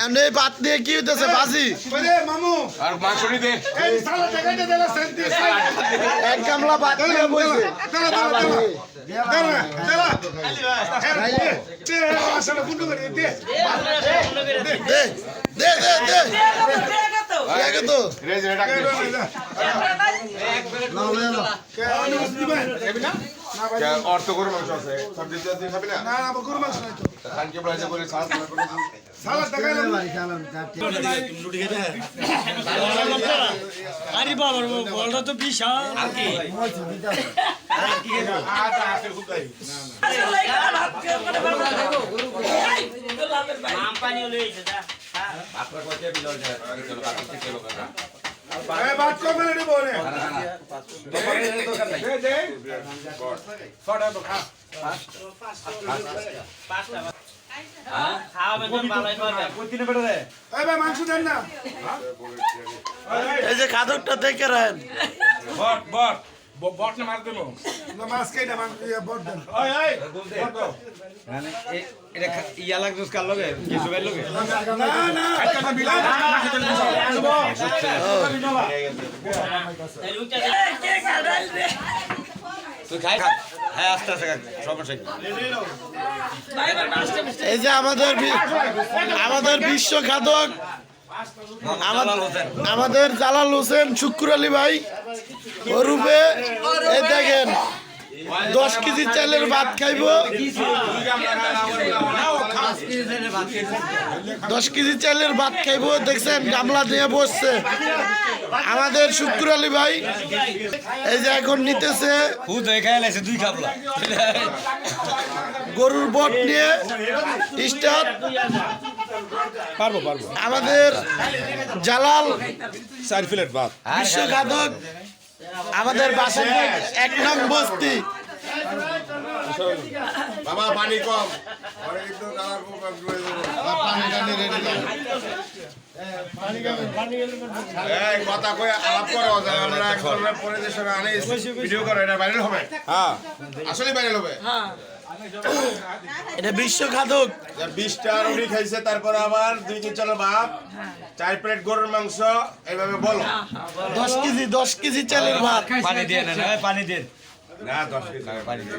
এমনি ভাত নিয়ে কি হইতেছে বাজি এক গামলা ভাত নিয়ে বইছে অর্থ গরু মাংস আছে খাবি না গরু মাংস আরে বাবার বলটা তো বিশাল এই যে খাদকটা দেখে রাখেন ইয়া লাগবে কার লগে কিছু বের লগে তুই খাই হ্যাঁ আস্তে আস্তে সমস্যা এই যে আমাদের বিশ্ব খাদক আমাদের জালাল হোসেন শুক্র আলী ভাই ওরূপে এই দেখেন 10 কেজি চালের ভাত খাইব 10 কেজি চালের ভাত খাইব দেখছেন গামলা দিয়ে বসছে আমাদের শুক্র আলী ভাই এই যে এখন নিতেছে দুই গামলা গরুর বট নিয়ে স্টার্ট পারবো আমাদের জালাল 4 প্লেট ভাত বিশ্ব খাদক আমাদের বাসার 1 নং বস্তি বাবা পানি কম কথা কয়ে আলাপ করো আমরা একজনের পরিবেশের আনে ভিডিও করো এটা ভাইরাল হবে হ্যাঁ আসলে ভাইরাল হবে এটা বিশ্ব খাদক 20টা রুটি খাইছে তারপর আবার 2 কেজি চালের ভাত 4 প্লেট গরুর মাংস এইভাবে বলো 10 কেজি চালের ভাত পানি দিয়ে না পানি দিয়ে না 10 কেজি পানি দিয়ে